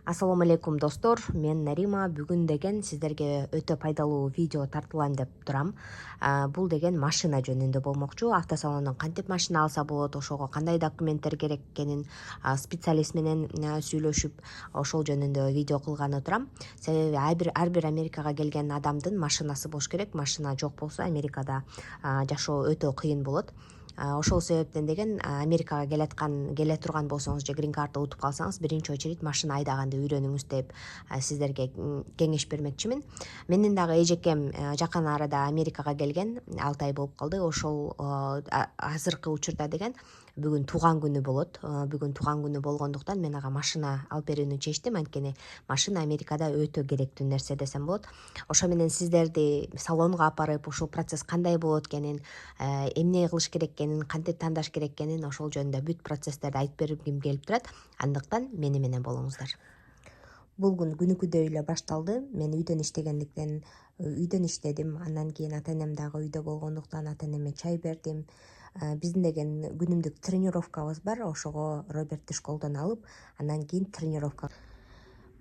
Ассаламу алейкум достор, мен Нарима. Бүгүн деген сиздерге өтө пайдалуу видео тартылайм деп турам. Бул деген машина жөнүндө болмокчу. Автосалондон кантип машина алса болот, ошого кандай документтер керек экенин специалист менен сүйлөшүп, ошол жөнүндө видео кылганы турам. Себеби ар бир Америкага келген адамдын машинасы болуш керек. Машина жок болсо Америкада жашоо өтө кыйын болот. Ошол себептен деген Америкага келе турган болсоңуз же грин карта утуп калсаңыз, биринчи очередь машина айдаганды үйрөнүңүз деп сиздерге кеңеш бермекчимин. Менин дагы эжекем жакын арада Америкага келген, 6 ай болуп калды. Ошол азыркы учурда деген бүгүн тууган күнү болот. Бүгүн тууган күнү болгондуктан мен ага машина алып берүүнү чечтим. Анткени машина Америкада өтө керектүү нерсе десем болот. Ошо менен сиздерди салонго апарып, ушул процесс кандай болот экенин, эмне кылыш керек экенин, кантип тандаш керек экенин, ошол жөнүндө бүт процесстерди айтып бергим келип турат. Андыктан мени менен болуңуздар. Бул күн күнүкүдөй эле башталды. Мен үйдөн иштегендиктен үйдөн иштедим. Андан кийин ата-энем дагы үйдө болгондуктан ата-энеме чай бердим. Биздин деген күнүмдүк тренировкабыз бар. Ошого Робертти школдон алып, андан кийин тренировка.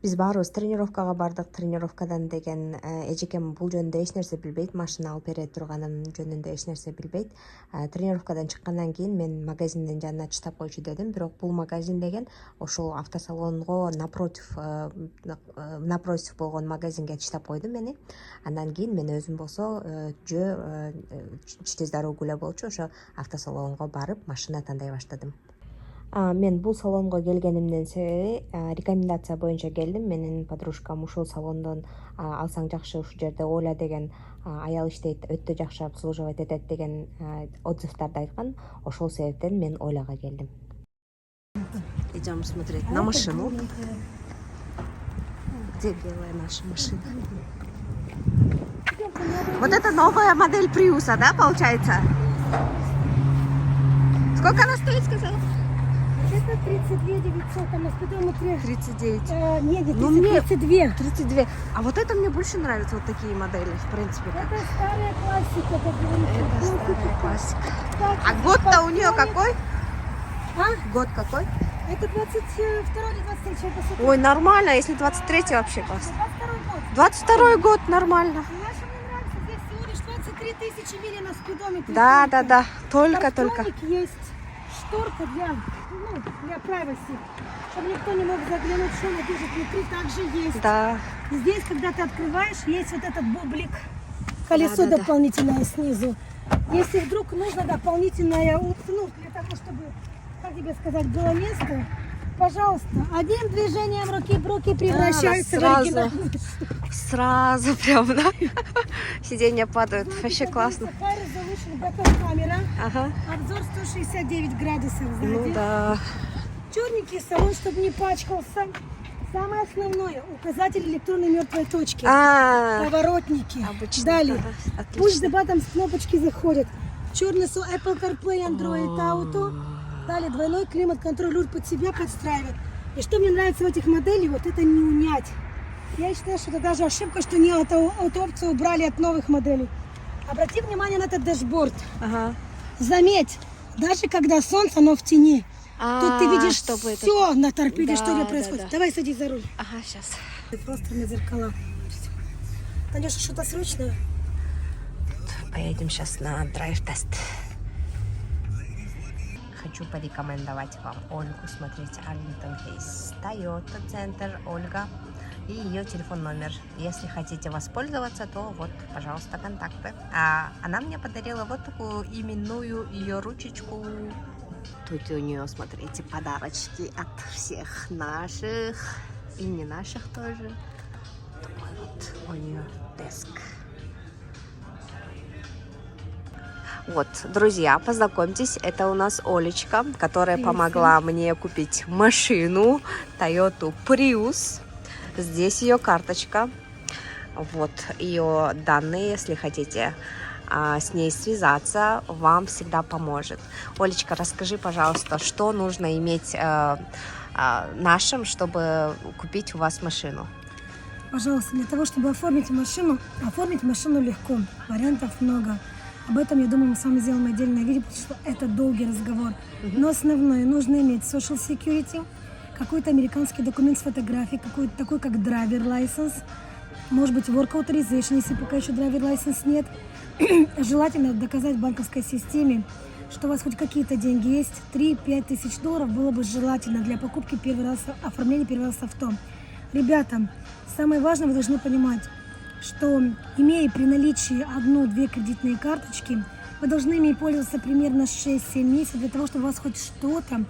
Биз баарыбыз тренировкага бардык. Тренировкадан деген эжекем бул жөнүндө эч нерсе билбейт, машина алып бере турганым жөнүндө эч нерсе билбейт. Тренировкадан чыккандан кийин мен магазиндин жанына чыштап койчу дедим, бирок бул магазин деген ошол автосалонго напротив болгон магазинге чыштап койдум мени. Андан кийин мен өзүм болсо через дорогу эле болчу ошо автосалонго барып машина тандай баштадым. Мен бул салонго келгенимдин себеби рекомендация боюнча келдим. Менин подружкам ушул салондон алсаң жакшы, ушул жерде Оля деген аял иштейт, өтө жакшы обслуживать этет деген отзывдарды айткан. Ошол себептен мен Оляга келдим. Идем смотреть на машину. Где белая наша машина? Вот это новая модель Приуса, да, получается? Сколько она стоит, сказала? Это 32 900, а на спидометре 39. Нет, Ну, мне 32. 32. А вот это мне больше нравятся, вот такие модели, в принципе. Это старая классика, как говорится. Это старая классика. Так, А год-то у нее какой? А? Год какой? Это 22 или 23, я посмотрю. Ой, нормально, если 23 вообще классно. 22 год. 22 год нормально. Знаешь, что мне нравится? Здесь всего лишь 23 тысячи миль на спидометре. Да, только. Картоник есть, шторка для privacy, чтобы никто не мог заглянуть, что она держит внутри, также есть. Да. Здесь, когда ты открываешь, есть вот этот бублик, колесо Да. дополнительное снизу. Если вдруг нужно дополнительное, для того, чтобы, как тебе сказать, было место, пожалуйста, одним движением руки в руки превращается в оригинальную. Сразу прям, да? Сиденья падают, вообще классно. High resolution backup камера, Ага. обзор 169 градусов сзади. Ну да. Черненький салон, чтобы не пачкался. Самое основное, указатель электронной мертвой точки. Поворотники. Обычно. Далее. Ага, Пусть отлично. за батом с кнопочки заходит. Черный Apple CarPlay, Android Auto. Далее двойной климат-контроль, руль под себя подстраивает. И что мне нравится в этих моделях, вот это не унять. Я считаю, что это даже ошибка, что не эту опцию убрали от новых моделей. Обрати внимание на этот дашборд. Ага. Заметь, даже когда солнце, оно в тени. Тут ты видишь чтобы все на торпеде, Да, что да, происходит. да. Давай садись за руль. Ага, сейчас. Ты просто на зеркала. Танюша, что-то срочное? Поедем сейчас на драйв-тест. Хочу порекомендовать вам Ольгу. Смотрите, Arlington Heights, Toyota Center, Ольга и ее телефон номер. Если хотите воспользоваться, то вот, пожалуйста, контакты. Она мне подарила вот такую именную ее ручечку. Тут у нее, смотрите, подарочки от всех наших и не наших тоже. Такой вот у нее деск. Вот, друзья, познакомьтесь, это у нас Олечка, которая помогла мне купить машину Toyota Prius. Здесь ее карточка, вот ее данные, если хотите с ней связаться, вам всегда поможет. Олечка, расскажи, пожалуйста, что нужно иметь нашим, чтобы купить у вас машину? Пожалуйста, для того, чтобы оформить машину легко, вариантов много. Об этом, я думаю, мы с вами сделаем отдельное видео, потому что это долгий разговор. Но основное, нужно иметь social security, какой-то американский документ с фотографией, какой-то такой, как driver license, может быть, work authorization, если пока еще driver license нет. Желательно доказать в банковской системе, что у вас хоть какие-то деньги есть. 3-5 тысяч долларов было бы желательно для покупки первый раз, оформления первый раз авто. Ребята, самое важное, вы должны понимать, что имея при наличии 1-2 кредитные карточки, вы должны ими пользоваться примерно 6-7 месяцев для того, чтобы у вас хоть что-то,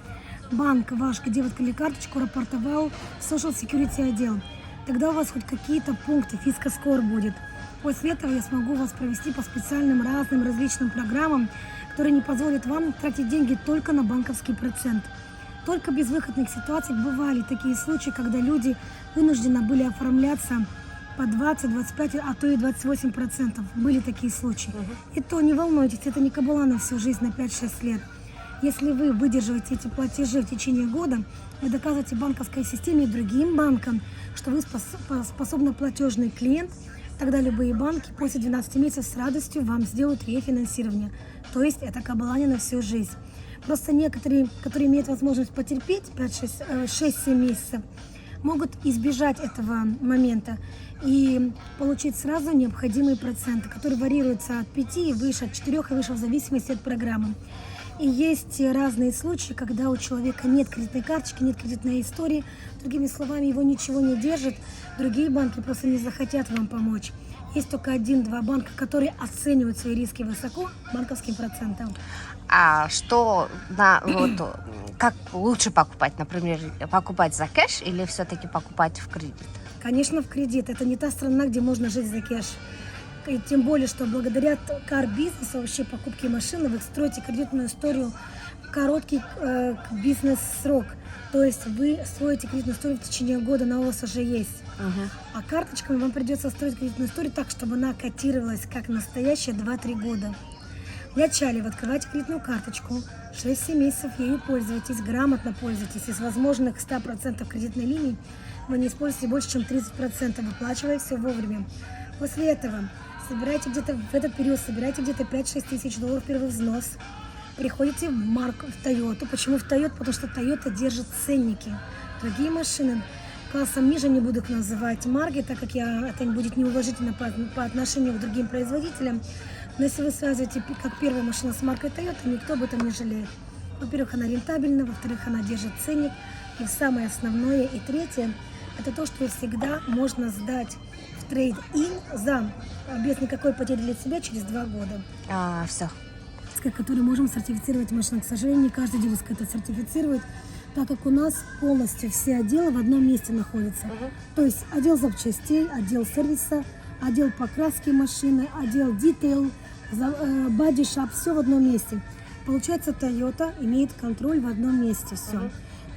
банк ваш, где вы открыли карточку, рапортовал в Social Security отдел. Тогда у вас хоть какие-то пункты, фискоскор будет. После этого я смогу вас провести по специальным разным различным программам, которые не позволят вам тратить деньги только на банковский процент. Только в безвыходных ситуациях бывали такие случаи, когда люди вынуждены были оформляться по 20, 25, а то и 28%. Были такие случаи. И то не волнуйтесь, это не кабала на всю жизнь, на 5-6 лет. Если вы выдерживаете эти платежи в течение года, вы доказываете банковской системе и другим банкам, что вы способный платежный клиент, тогда любые банки после 12 месяцев с радостью вам сделают рефинансирование. То есть это кабала не на всю жизнь. Просто некоторые, которые имеют возможность потерпеть 6-7 месяцев, могут избежать этого момента и получить сразу необходимые проценты, которые варьируются от 5 и выше, от 4 и выше, в зависимости от программы. И есть разные случаи, когда у человека нет кредитной карточки, нет кредитной истории, другими словами, его ничего не держит, другие банки просто не захотят вам помочь. Есть только 1-2 банка, которые оценивают свои риски высоко банковским процентом. А что, как лучше покупать? Например, покупать за кэш или все-таки покупать в кредит? Конечно, в кредит. Это не та страна, где можно жить за кэш. И тем более, что благодаря кар-бизнесу, вообще покупке машины, вы строите кредитную историю в короткий бизнес-срок. То есть вы строите кредитную историю в течение года, она у вас уже есть. А карточками вам придется строить кредитную историю так, чтобы она котировалась как настоящая 2-3 года. Вначале вы открываете кредитную карточку, 6-7 месяцев ею пользуетесь, грамотно пользуетесь. Из возможных 100% кредитной линии вы не используете больше, чем 30%, выплачивая все вовремя. После этого собираете где-то в этот период, собираете где-то 5-6 тысяч долларов первый взнос, приходите в Toyota. Почему в Toyota? Потому что Toyota держит ценники. Другие машины классом ниже, не буду их называть марки, так как это будет неуважительно по отношению к другим производителям. Но если вы связываете как первая машина с маркой Toyota, никто об этом не жалеет. Во-первых, она рентабельна, во-вторых, она держит ценник. И самое основное, и третье, это то, что всегда можно сдать в трейд-ин без никакой потери для себя через 2 года. Все. Который можем сертифицировать машину. К сожалению, не каждый дилер это сертифицирует, так как у нас полностью все отделы в одном месте находятся. То есть отдел запчастей, отдел сервиса, отдел покраски машины, отдел детейл, бодишап, все в одном месте. Получается, Toyota имеет контроль в одном месте, все.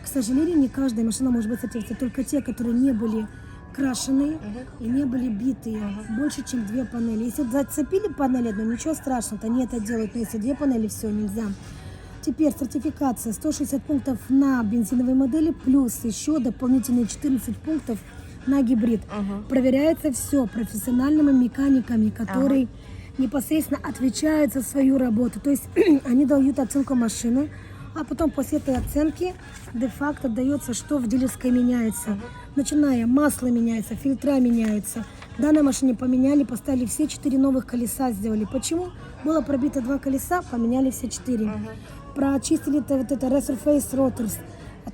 К сожалению, не каждая машина может быть сертифицирована, только те, которые не были крашеные и не были битые, больше, чем 2 панели. Если зацепили панель одну, ничего страшного, они это делают, но если 2 панели, все, нельзя. Теперь сертификация 160 пунктов на бензиновой модели, плюс еще дополнительные 14 пунктов на гибрид. Проверяется все профессиональными механиками, которые непосредственно отвечают за свою работу. То есть они дают оценку машины, а потом после этой оценки де-факто дается, что в дилерской меняется. Начиная, масло меняется, фильтра меняются. В данной машине поменяли, поставили все 4 новых колеса, сделали. Почему? Было пробито 2 колеса, поменяли все 4. Прочистили вот это Resurface Rotors.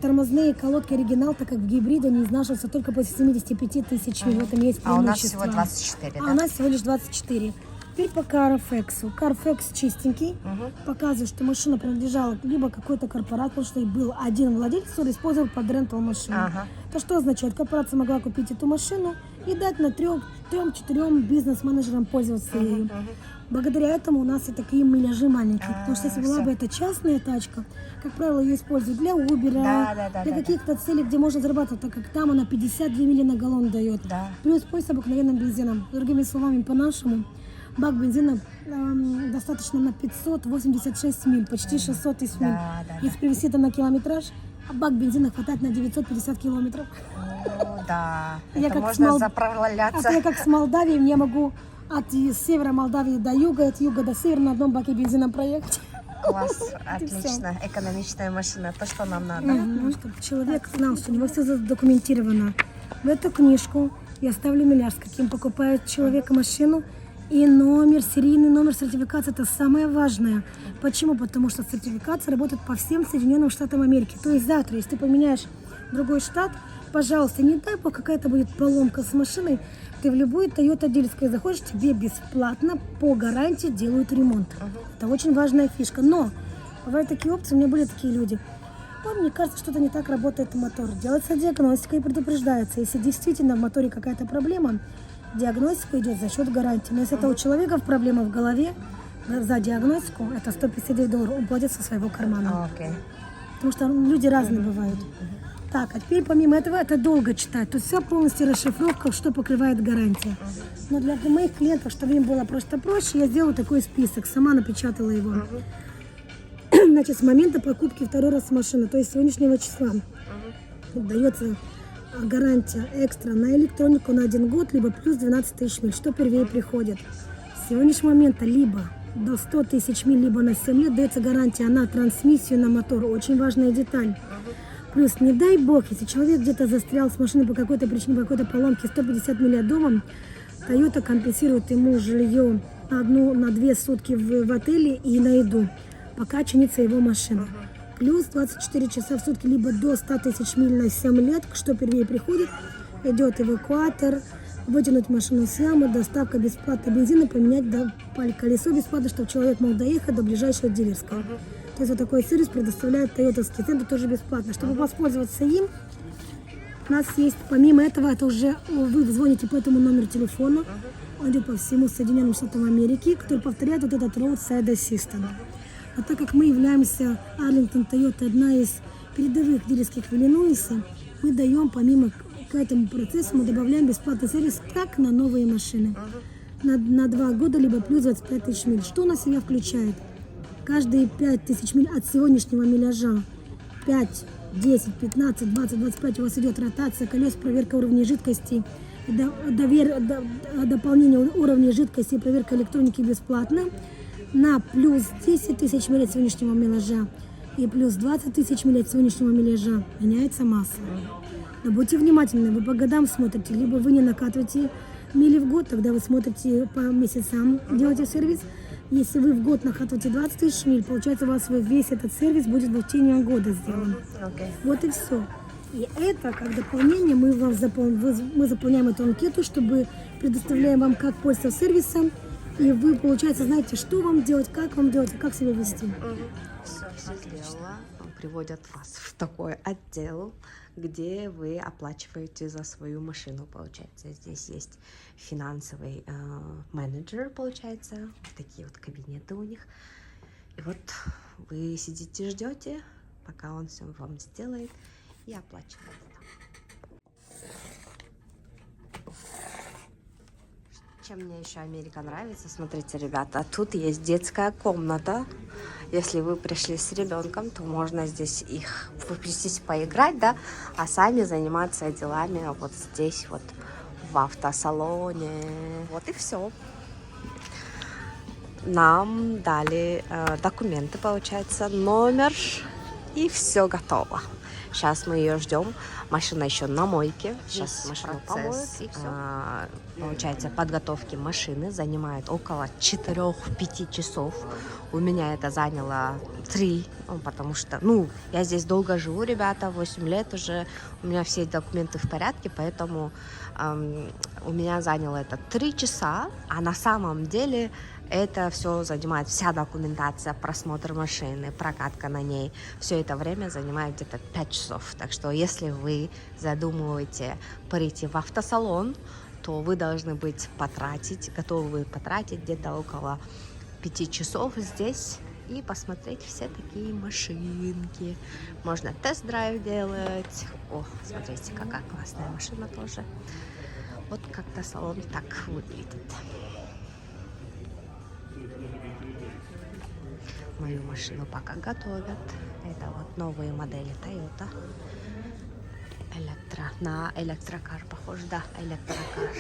Тормозные колодки оригинал, так как в гибриде они изнашиваются только после 75 тысяч миль. В этом есть преимущество. А у нас всего 24, да? А у нас всего лишь 24. Теперь по Carfax. Carfax чистенький. Показывает, что машина принадлежала либо какой-то корпорации, потому что и был один владелец, который использовал под рентал машину. То что означает? Корпорация могла купить эту машину и дать на 3-4 бизнес-менеджерам пользоваться ею. Благодаря этому у нас и такие миляжи маленькие. Потому что если была бы это частная тачка, как правило, ее используют для Uber, для каких-то целей, где можно зарабатывать, так как там она 52 мили на галлон дает. Плюс пользуется обыкновенным бензином. Другими словами, по-нашему, бак бензина достаточно на 586 миль, почти 600 тысяч миль. Если привести это на километраж, а бак бензина хватает на 950 километров. Да, это можно заправляться. Я как с Молдавии, я могу от севера Молдавии до юга, от юга до севера на одном баке бензина проехать. Класс, отлично. Экономичная машина, то, что нам надо. Ну, чтобы человек знал, что у него все задокументировано. В эту книжку я ставлю миллиард, с каким покупает человек машину. И номер, серийный номер сертификации – это самое важное. Почему? Потому что сертификация работает по всем Соединенным Штатам Америки. То есть завтра, если ты поменяешь другой штат, пожалуйста, не дай бог какая-то будет поломка с машиной, ты в любую Toyota дилерскую заходишь, тебе бесплатно по гарантии делают ремонт. Это очень важная фишка. Но бывают такие опции, у меня были такие люди. Ой, мне кажется, что-то не так работает мотор. Делается диагностика и предупреждается. Если действительно в моторе какая-то проблема, диагностика идет за счет гарантии. Но если это у человека проблема в голове, за диагностику, это $159, он платит со своего кармана. Потому что люди разные бывают. Так, а теперь помимо этого, это долго читать. Тут вся полностью расшифровка, что покрывает гарантия. Но для моих клиентов, чтобы им было просто проще, я сделала такой список, сама напечатала его. Значит, с момента покупки второй раз машины, то есть сегодняшнего числа, дается гарантия экстра на электронику на 1 год, либо плюс 12 тысяч миль, что первее приходит. С сегодняшнего момента либо до 100 тысяч миль, либо на 7 лет дается гарантия на трансмиссию, на мотор. Очень важная деталь. Плюс, не дай бог, если человек где-то застрял с машиной по какой-то причине, по какой-то поломке, 150 миль от дома, Toyota компенсирует ему жилье на 2 сутки в отеле и на еду, пока чинится его машина. Плюс 24 часа в сутки, либо до 100 тысяч миль на 7 лет, что первее приходит, идет эвакуатор, вытянуть машину с ямы, доставка бесплатно бензина, поменять колесо бесплатно, чтобы человек мог доехать до ближайшего дилерского. То есть вот такой сервис предоставляет Toyota-ский центр тоже бесплатно. Чтобы воспользоваться им, у нас есть, помимо этого, это уже вы звоните по этому номеру телефона, он идет по всему Соединенным Штатам Америки, который повторяет вот этот Roadside Assistant. А так как мы являемся, Arlington Toyota, одна из передовых дилерских в Иллинойсе, мы даем, помимо к этому процессу, мы добавляем бесплатный сервис как на новые машины. На 2 года, либо плюс 25 тысяч миль. Что на себя включает? Каждые 5 тысяч миль от сегодняшнего миляжа, 5, 10, 15, 20, 25 у вас идет ротация колес, проверка уровней жидкости, дополнение уровней жидкости и проверка электроники бесплатно. На плюс 10 тысяч миль от сегодняшнего миляжа и плюс 20 тысяч миль от сегодняшнего миляжа меняется масса. Но будьте внимательны, вы по годам смотрите, либо вы не накатываете мили в год, тогда вы смотрите по месяцам, делаете сервис. Если вы в год накатываете 20 тысяч миль, получается у вас весь этот сервис будет в течение года сделан. Вот и все. И это как дополнение мы заполняем эту анкету, чтобы предоставляем вам, как пользоваться сервисом. И вы, получается, знаете, что вам делать, и как себя вести. Все сделала. Приводят вас в такой отдел, где вы оплачиваете за свою машину, получается. Здесь есть финансовый менеджер, получается. Такие вот кабинеты у них. И вот вы сидите, ждете, пока он все вам сделает и оплачивает. Чем мне еще Америка нравится, смотрите, ребята, тут есть детская комната. Если вы пришли с ребенком, то можно здесь поиграть, да, а сами заниматься делами вот здесь вот в автосалоне. Вот и все. Нам дали документы, получается, номер, и все готово. Сейчас мы ее ждем. Машина еще на мойке. Сейчас машину помоют. Получается, подготовки машины занимает около 4-5 часов. У меня это заняло 3, потому что, я здесь долго живу, ребята, 8 лет уже. У меня все документы в порядке, поэтому у меня заняло это 3 часа. А на самом деле это все занимает, вся документация, просмотр машины, прокатка на ней. Все это время занимает где-то 5 часов. Так что если вы задумываете прийти в автосалон, то вы должны быть готовы потратить где-то около 5 часов здесь и посмотреть все такие машинки. Можно тест-драйв делать. О, смотрите, какая классная машина тоже. Вот как-то салон так выглядит. Мою машину пока готовят. Это вот новые модели Toyota. На электрокар похож, да, электрокар.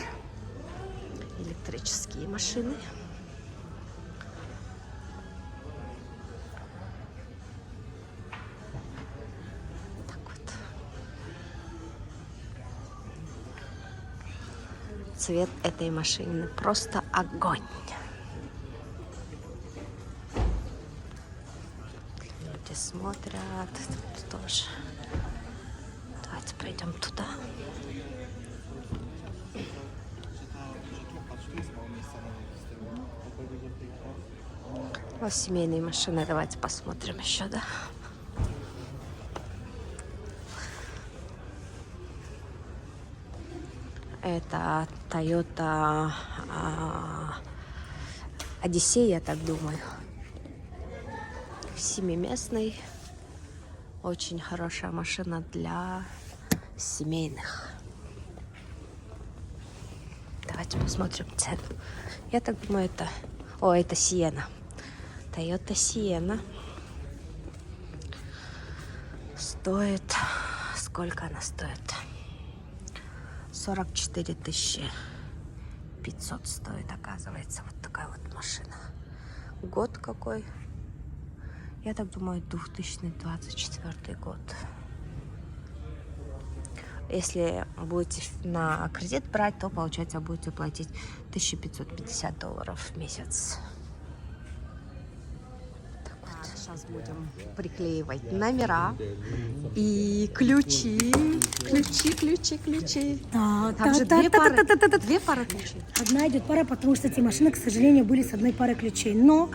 Электрические машины. Цвет этой машины просто огонь. Люди смотрят, тут тоже. Давайте пойдем туда. Вот семейные машины, давайте посмотрим еще, да. Это Toyota Odyssey, я так думаю. Семиместный. Очень хорошая машина для семейных. Давайте посмотрим цену. Я так думаю, это... О, это Sienna. Toyota Sienna. Стоит... Сколько она стоит? 44 500 стоит, оказывается. Вот такая вот машина. Год какой? Я так думаю, 2024 год. Если будете на кредит брать, то, получается, будете платить $1550 в месяц. Так вот. Сейчас будем приклеивать номера и ключи. Ключи. Там же две пары ключей. Одна идет пара, потому что эти машины, к сожалению, были с одной парой ключей. Но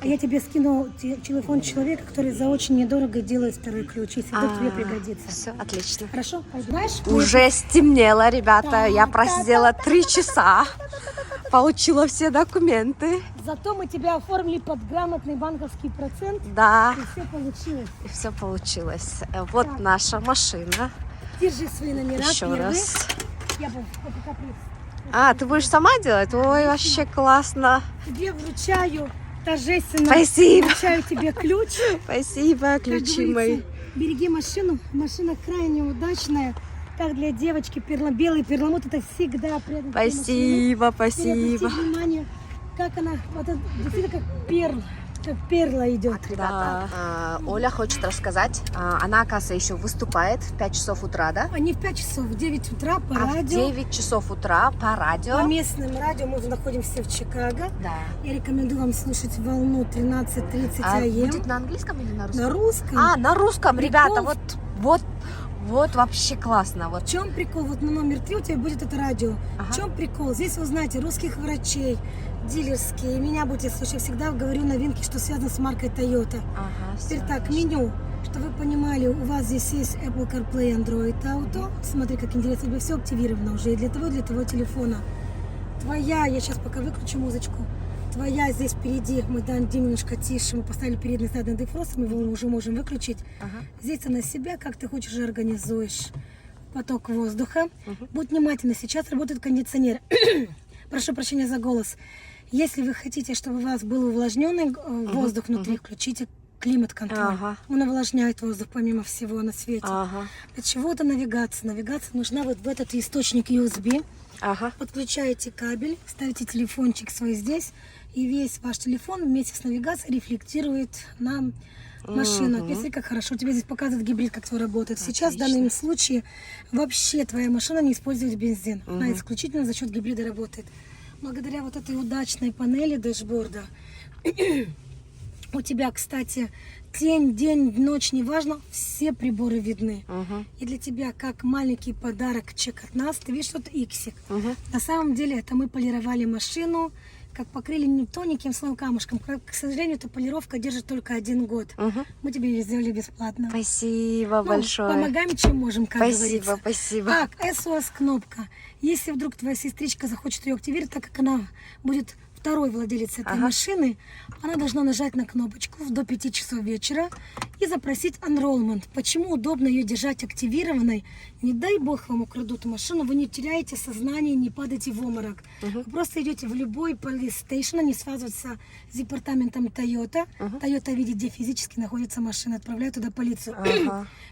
я тебе скину телефон человека, который за очень недорого делает второй ключ, если вдруг тебе пригодится. Все, отлично. Хорошо? Знаешь, Уже стемнело, ребята. Я просидела 3 часа. Получила все документы. зато мы тебя оформили под грамотный банковский процент. Да. И все получилось. И все получилось. Вот так. Наша машина. Держи свои номера. Еще первые. раз. Я буду каприз. А, ты будешь сама делать? Ой, вообще классно. Тебе вручаю торжественно. Спасибо. Вручаю тебе ключ. Спасибо, ключи мои. Береги машину. Машина крайне удачная. Как для девочки, белый перламутр, это всегда приятно. Спасибо. Обрати внимание, как она, вот это, действительно как перла идет. Да. Оля хочет рассказать. Она, оказывается, еще выступает в 5 часов утра, да? А не в 5 часов, в 9 утра по в радио. 9 часов утра по радио. По местным радио, мы находимся в Чикаго. Да. Я рекомендую вам слушать волну 13:30 АМ. Будет на английском или на русском? На русском. На русском, Прикол. ребята, вот вообще классно. Вот. В чем прикол? Вот на номер 3 у тебя будет это радио. Ага. В чем прикол? Здесь вы узнаете русских врачей, дилерские. Меня будете слушать. Я всегда говорю новинки, что связано с маркой Toyota. Ага, Теперь всё. так, меню. Чтобы вы понимали, у вас здесь есть Apple CarPlay, Android Auto. Смотри, как интересно, у тебя все активировано уже и для твоего телефона. Твоя, я сейчас пока выключу музычку. Твоя здесь впереди, мы дадим немножко тише, мы поставили передний задний дефрост, мы его уже можем выключить. Ага. Здесь ты на себя, как ты хочешь, организуешь поток воздуха. Будь внимательны, сейчас работает кондиционер. Прошу прощения за голос. Если вы хотите, чтобы у вас был увлажненный воздух внутри, включите климат-контроль. Ага. Он увлажняет воздух, помимо всего на свете. Ага. Для чего-то навигация. Навигация нужна вот в этот источник USB. Ага. Подключаете кабель, ставите телефончик свой здесь, и весь ваш телефон вместе с навигацией рефлектирует на машину. Если как хорошо, тебе здесь показывает гибрид, как все работает. Сейчас в данном случае вообще твоя машина не использует бензин. Она исключительно за счет гибрида работает. Благодаря вот этой удачной панели дэшборда у тебя, кстати, день, ночь, неважно, все приборы видны. И для тебя, как маленький подарок, чек от нас, ты видишь, что это иксик. На самом деле, это мы полировали машину, как покрыли не тоненьким слоем камушком. К сожалению, эта полировка держит только 1 год. Мы тебе ее сделали бесплатно. Спасибо большое. Помогаем, чем можем, как говорится. Спасибо. Так, SOS-кнопка. Если вдруг твоя сестричка захочет ее активировать, так как она будет второй владелец этой машины, она должна нажать на кнопочку до 5 часов вечера и запросить enrollment. Почему удобно ее держать активированной? Не дай бог вам украдут машину, вы не теряете сознание, не падаете в обморок. Вы просто идете в любой police station, они связываются с департаментом Toyota. Toyota видит, где физически находится машина, отправляют туда полицию.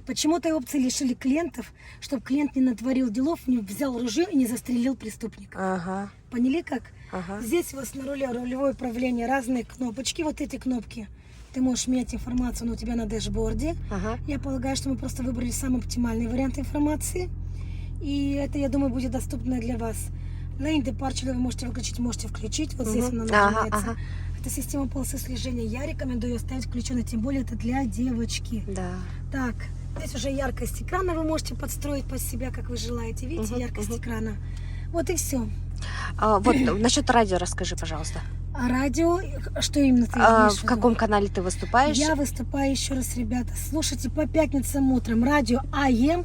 Почему этой опции лишили клиентов, чтобы клиент не натворил делов, не взял ружье и не застрелил преступника. Поняли как? Здесь у вас на рулевое управление разные кнопочки. Вот эти кнопки. Ты можешь менять информацию, но у тебя на дэшборде. Я полагаю, что мы просто выбрали самый оптимальный вариант информации. И это, я думаю, будет доступно для вас. Лейн депарчер вы можете выключить, можете включить. Вот здесь она нажимается. Это система полосы слежения. Я рекомендую оставить включенной, тем более это для девочки. Да. Так, здесь уже яркость экрана вы можете подстроить под себя, как вы желаете. Видите, яркость экрана. Вот и все. Вот насчет радио расскажи, пожалуйста. А радио, что именно ты имеешь в В виду? каком канале ты выступаешь? Я выступаю еще раз, ребята. Слушайте по пятницам утром радио АМ,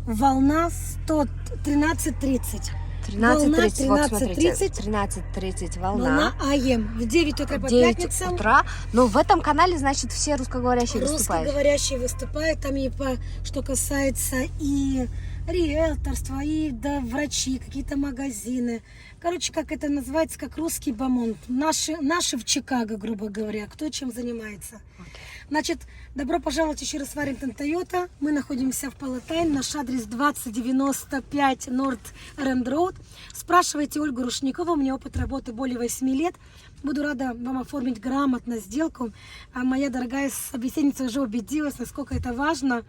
волна 113.30. 13:30, вот смотрите, 13:30. 13:30 Волна АМ. В 9 утра по 9 пятницам. утра. Но в этом канале, значит, все русскоговорящие выступают. Русскоговорящие выступают. Там и по, что касается и риэлторства, и да, врачи, какие-то магазины. Короче, как это называется, как русский бомонд. Наши в Чикаго, грубо говоря, кто чем занимается. Значит, добро пожаловать еще раз в Warrington Toyota. Мы находимся в Палатайн. Наш адрес 2095 North Rand Road. Спрашивайте Ольгу Рушникову. У меня опыт работы более 8 лет. Буду рада вам оформить грамотно сделку. А моя дорогая собеседница уже убедилась, насколько это важно.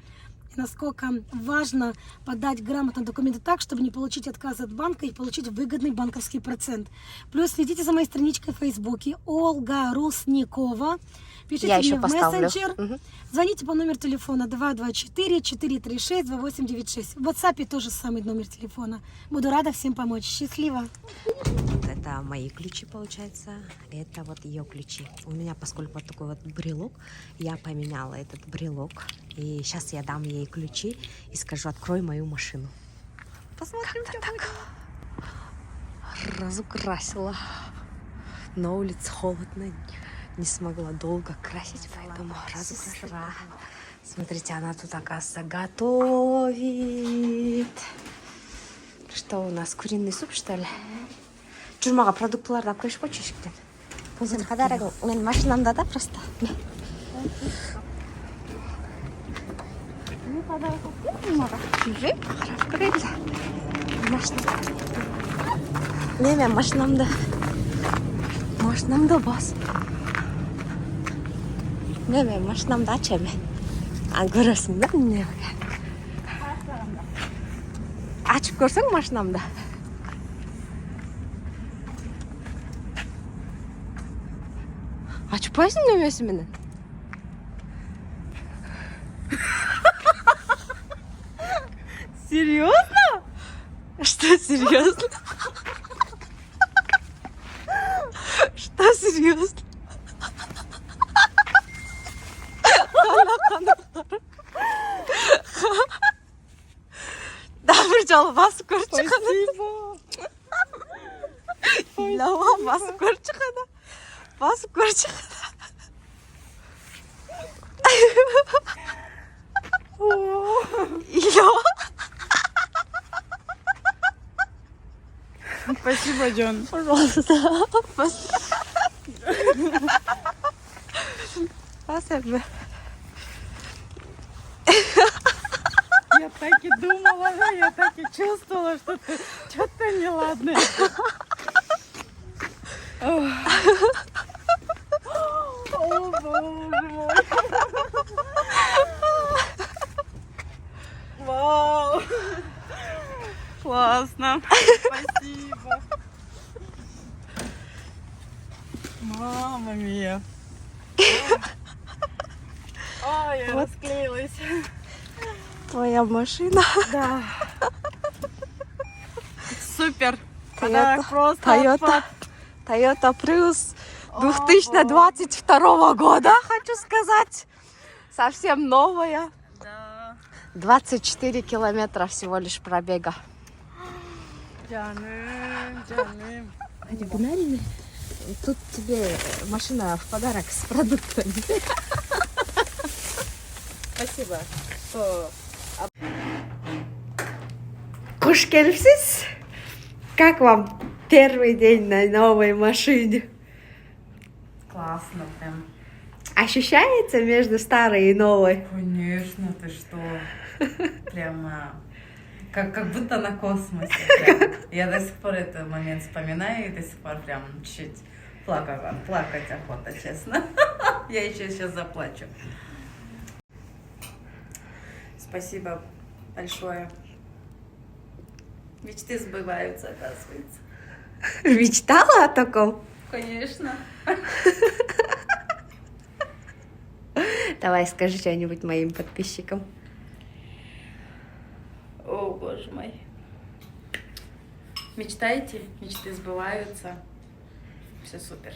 Насколько важно подать грамотно документы так, чтобы не получить отказ от банка и получить выгодный банковский процент. Плюс следите за моей страничкой в Фейсбуке Ольга Русникова. Пишите Я мне еще в поставлю. мессенджер. Звоните по номеру телефона 224-436-2896. В WhatsApp тоже самый номер телефона. Буду рада всем помочь. Счастливо! Это мои ключи, получается. Это вот ее ключи. У меня, поскольку вот такой вот брелок, я поменяла этот брелок. И сейчас я дам ей ключи и скажу: открой мою машину. Посмотрим, как так. Разукрасила. На улице холодно. Не смогла долго красить, поэтому разукрасила. Смотрите, она тут, оказывается, готовит. Что у нас, куриный суп, что ли? Журмаға продуктыларды алып келіп қойшы ішіктен. Сен қадарың, мен машинамда да просто. Жүрі, қарап көрейді. Мен машинамда бас. Мен машинамда açayım. Көресің да не? Açıp көрсең машинамда. Açpayсың немесі менен? Серьезно? Что серьезно? Что серьезно? Да, причем вас көрчі қана. Лава, вас көрчі қана. Вас көрчі қана. Спасибо, Джон. Пожалуйста. Спасибо. Я так и думала, я так и чувствовала, что ты что-то неладное. О, боже мой. Вау. Классно. Спасибо. Мама мия. Ой, я Вот. расклеилась. Твоя машина. Да. Супер. Toyota. Подарок просто Toyota. Toyota Prius 2022 года, хочу сказать. Совсем новая. Да. 24 километра всего лишь пробега. Жаным. Тут тебе машина в подарок с продуктами. Спасибо. Kuş gelipsiz. Как вам первый день на новой машине? Классно прям. Ощущается между старой и новой? Конечно, ты что? Прямо как будто на космосе. Прям. Я до сих пор этот момент вспоминаю и до сих пор прям чуть плакать охота, честно. Я еще сейчас заплачу. Спасибо большое. Мечты сбываются, оказывается. Мечтала о таком? Конечно. Давай скажи что-нибудь моим подписчикам. О, боже мой. Мечтайте, мечты сбываются. Все супер.